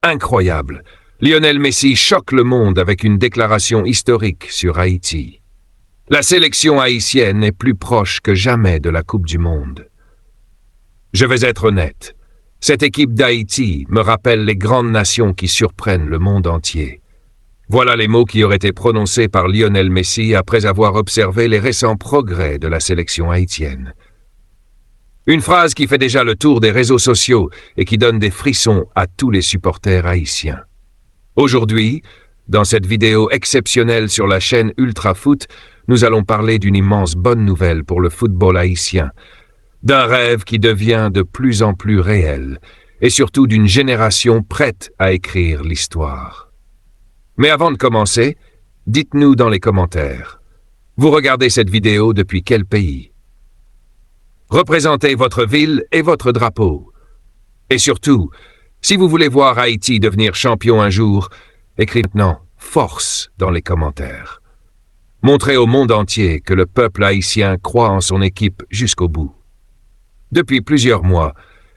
Incroyable! Lionel Messi choque le monde avec une déclaration historique sur Haïti. La sélection haïtienne est plus proche que jamais de la Coupe du Monde. Je vais être honnête, cette équipe d'Haïti me rappelle les grandes nations qui surprennent le monde entier. Voilà les mots qui auraient été prononcés par Lionel Messi après avoir observé les récents progrès de la sélection haïtienne. Une phrase qui fait déjà le tour des réseaux sociaux et qui donne des frissons à tous les supporters haïtiens. Aujourd'hui, dans cette vidéo exceptionnelle sur la chaîne Ultra Foot, nous allons parler d'une immense bonne nouvelle pour le football haïtien, d'un rêve qui devient de plus en plus réel, et surtout d'une génération prête à écrire l'histoire. Mais avant de commencer, dites-nous dans les commentaires, vous regardez cette vidéo depuis quel pays? Représentez votre ville et votre drapeau. Et surtout, si vous voulez voir Haïti devenir champion un jour, écrivez maintenant « Force » dans les commentaires. Montrez au monde entier que le peuple haïtien croit en son équipe jusqu'au bout. Depuis plusieurs mois,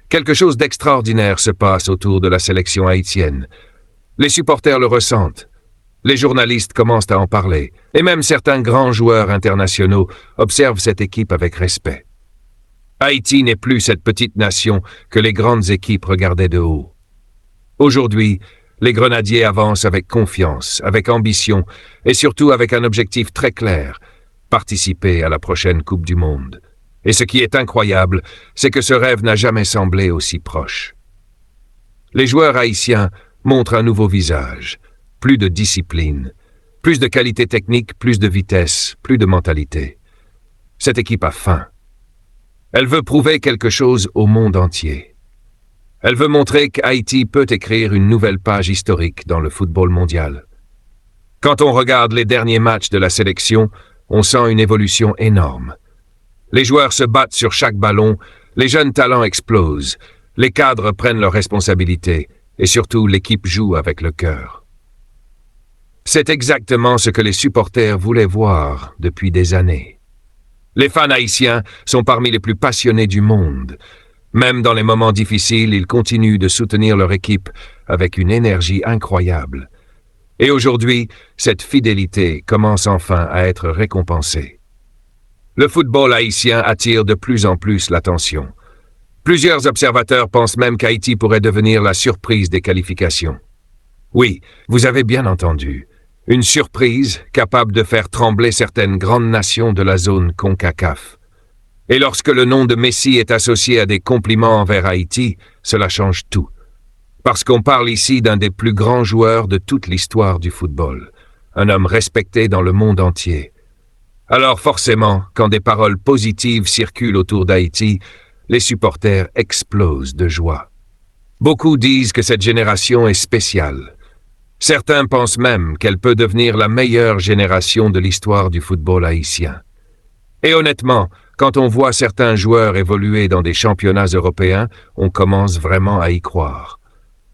quelque chose d'extraordinaire se passe autour de la sélection haïtienne. Les supporters le ressentent, les journalistes commencent à en parler, et même certains grands joueurs internationaux observent cette équipe avec respect. Haïti n'est plus cette petite nation que les grandes équipes regardaient de haut. Aujourd'hui, les Grenadiers avancent avec confiance, avec ambition et surtout avec un objectif très clair, participer à la prochaine Coupe du Monde. Et ce qui est incroyable, c'est que ce rêve n'a jamais semblé aussi proche. Les joueurs haïtiens montrent un nouveau visage, plus de discipline, plus de qualité technique, plus de vitesse, plus de mentalité. Cette équipe a faim. Elle veut prouver quelque chose au monde entier. Elle veut montrer qu'Haïti peut écrire une nouvelle page historique dans le football mondial. Quand on regarde les derniers matchs de la sélection, on sent une évolution énorme. Les joueurs se battent sur chaque ballon, les jeunes talents explosent, les cadres prennent leurs responsabilités et surtout l'équipe joue avec le cœur. C'est exactement ce que les supporters voulaient voir depuis des années. Les fans haïtiens sont parmi les plus passionnés du monde. Même dans les moments difficiles, ils continuent de soutenir leur équipe avec une énergie incroyable. Et aujourd'hui, cette fidélité commence enfin à être récompensée. Le football haïtien attire de plus en plus l'attention. Plusieurs observateurs pensent même qu'Haïti pourrait devenir la surprise des qualifications. Oui, vous avez bien entendu. Une surprise capable de faire trembler certaines grandes nations de la zone CONCACAF. Et lorsque le nom de Messi est associé à des compliments envers Haïti, cela change tout. Parce qu'on parle ici d'un des plus grands joueurs de toute l'histoire du football, un homme respecté dans le monde entier. Alors forcément, quand des paroles positives circulent autour d'Haïti, les supporters explosent de joie. Beaucoup disent que cette génération est spéciale. Certains pensent même qu'elle peut devenir la meilleure génération de l'histoire du football haïtien. Et honnêtement, quand on voit certains joueurs évoluer dans des championnats européens, on commence vraiment à y croire.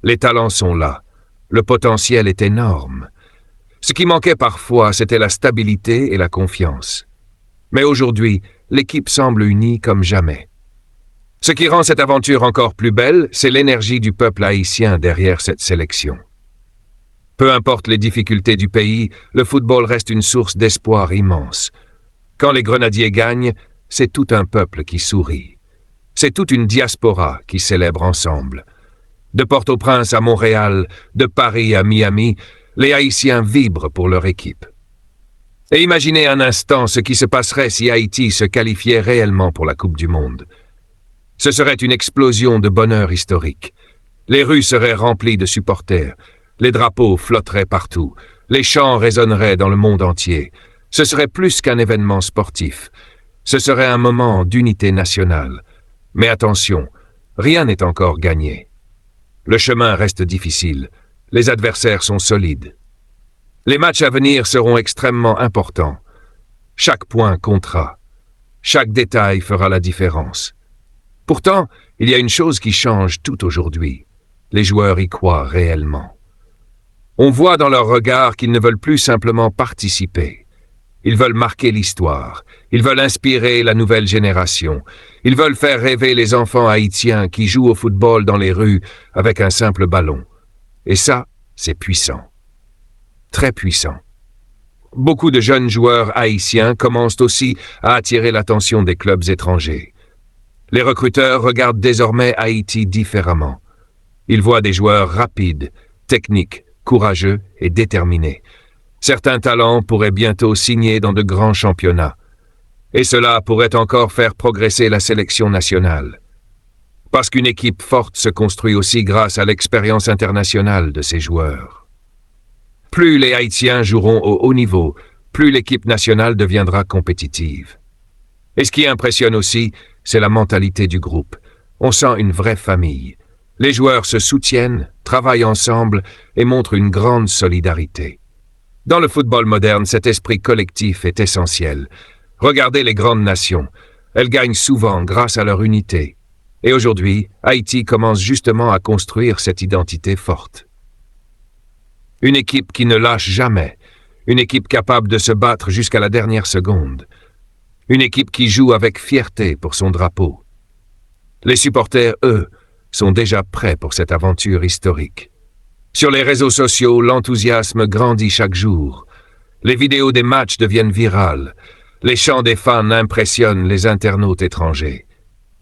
Les talents sont là. Le potentiel est énorme. Ce qui manquait parfois, c'était la stabilité et la confiance. Mais aujourd'hui, l'équipe semble unie comme jamais. Ce qui rend cette aventure encore plus belle, c'est l'énergie du peuple haïtien derrière cette sélection. Peu importe les difficultés du pays, le football reste une source d'espoir immense. Quand les Grenadiers gagnent, c'est tout un peuple qui sourit. C'est toute une diaspora qui célèbre ensemble. De Port-au-Prince à Montréal, de Paris à Miami, les Haïtiens vibrent pour leur équipe. Et imaginez un instant ce qui se passerait si Haïti se qualifiait réellement pour la Coupe du Monde. Ce serait une explosion de bonheur historique. Les rues seraient remplies de supporters. Les drapeaux flotteraient partout, les chants résonneraient dans le monde entier. Ce serait plus qu'un événement sportif. Ce serait un moment d'unité nationale. Mais attention, rien n'est encore gagné. Le chemin reste difficile, les adversaires sont solides. Les matchs à venir seront extrêmement importants. Chaque point comptera. Chaque détail fera la différence. Pourtant, il y a une chose qui change tout aujourd'hui. Les joueurs y croient réellement. On voit dans leur regard qu'ils ne veulent plus simplement participer. Ils veulent marquer l'histoire. Ils veulent inspirer la nouvelle génération. Ils veulent faire rêver les enfants haïtiens qui jouent au football dans les rues avec un simple ballon. Et ça, c'est puissant. Très puissant. Beaucoup de jeunes joueurs haïtiens commencent aussi à attirer l'attention des clubs étrangers. Les recruteurs regardent désormais Haïti différemment. Ils voient des joueurs rapides, techniques, courageux et déterminés. Certains talents pourraient bientôt signer dans de grands championnats. Et cela pourrait encore faire progresser la sélection nationale. Parce qu'une équipe forte se construit aussi grâce à l'expérience internationale de ses joueurs. Plus les Haïtiens joueront au haut niveau, plus l'équipe nationale deviendra compétitive. Et ce qui impressionne aussi, c'est la mentalité du groupe. On sent une vraie famille. Les joueurs se soutiennent, travaillent ensemble et montrent une grande solidarité. Dans le football moderne, cet esprit collectif est essentiel. Regardez les grandes nations. Elles gagnent souvent grâce à leur unité. Et aujourd'hui, Haïti commence justement à construire cette identité forte. Une équipe qui ne lâche jamais. Une équipe capable de se battre jusqu'à la dernière seconde. Une équipe qui joue avec fierté pour son drapeau. Les supporters, eux, sont déjà prêts pour cette aventure historique. Sur les réseaux sociaux, l'enthousiasme grandit chaque jour. Les vidéos des matchs deviennent virales. Les chants des fans impressionnent les internautes étrangers.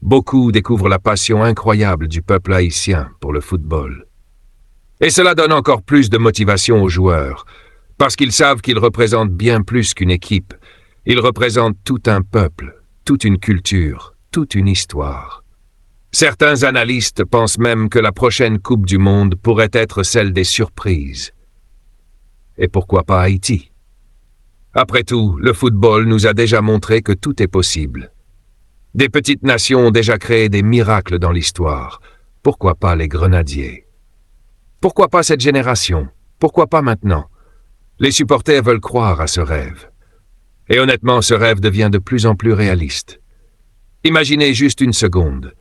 Beaucoup découvrent la passion incroyable du peuple haïtien pour le football. Et cela donne encore plus de motivation aux joueurs, parce qu'ils savent qu'ils représentent bien plus qu'une équipe. Ils représentent tout un peuple, toute une culture, toute une histoire. Certains analystes pensent même que la prochaine Coupe du Monde pourrait être celle des surprises. Et pourquoi pas Haïti? Après tout, le football nous a déjà montré que tout est possible. Des petites nations ont déjà créé des miracles dans l'histoire. Pourquoi pas les Grenadiers? Pourquoi pas cette génération? Pourquoi pas maintenant? Les supporters veulent croire à ce rêve. Et honnêtement, ce rêve devient de plus en plus réaliste. Imaginez juste une seconde.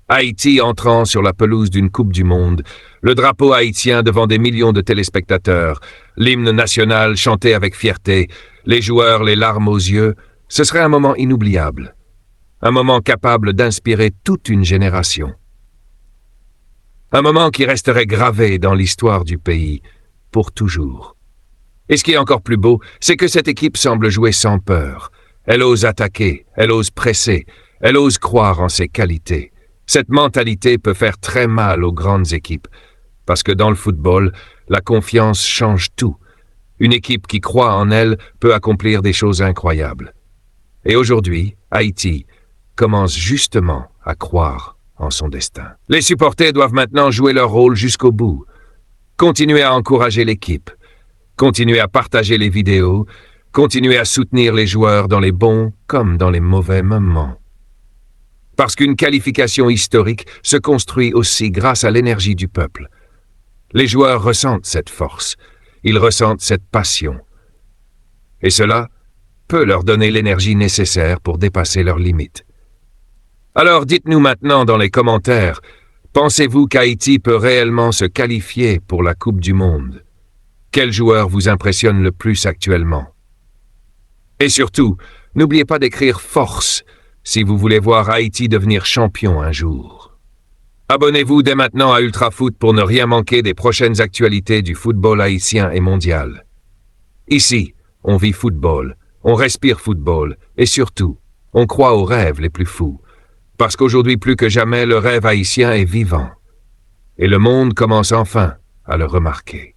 Haïti entrant sur la pelouse d'une Coupe du Monde, le drapeau haïtien devant des millions de téléspectateurs, l'hymne national chanté avec fierté, les joueurs les larmes aux yeux, ce serait un moment inoubliable. Un moment capable d'inspirer toute une génération. Un moment qui resterait gravé dans l'histoire du pays, pour toujours. Et ce qui est encore plus beau, c'est que cette équipe semble jouer sans peur. Elle ose attaquer, elle ose presser, elle ose croire en ses qualités. Cette mentalité peut faire très mal aux grandes équipes, parce que dans le football, la confiance change tout. Une équipe qui croit en elle peut accomplir des choses incroyables. Et aujourd'hui, Haïti commence justement à croire en son destin. Les supporters doivent maintenant jouer leur rôle jusqu'au bout. Continuer à encourager l'équipe, continuer à partager les vidéos, continuer à soutenir les joueurs dans les bons comme dans les mauvais moments. Parce qu'une qualification historique se construit aussi grâce à l'énergie du peuple. Les joueurs ressentent cette force, ils ressentent cette passion. Et cela peut leur donner l'énergie nécessaire pour dépasser leurs limites. Alors dites-nous maintenant dans les commentaires, pensez-vous qu'Haïti peut réellement se qualifier pour la Coupe du Monde? Quel joueur vous impressionne le plus actuellement? Et surtout, n'oubliez pas d'écrire « Force » si vous voulez voir Haïti devenir champion un jour. Abonnez-vous dès maintenant à Ultrafoot pour ne rien manquer des prochaines actualités du football haïtien et mondial. Ici, on vit football, on respire football et surtout, on croit aux rêves les plus fous. Parce qu'aujourd'hui plus que jamais, le rêve haïtien est vivant. Et le monde commence enfin à le remarquer.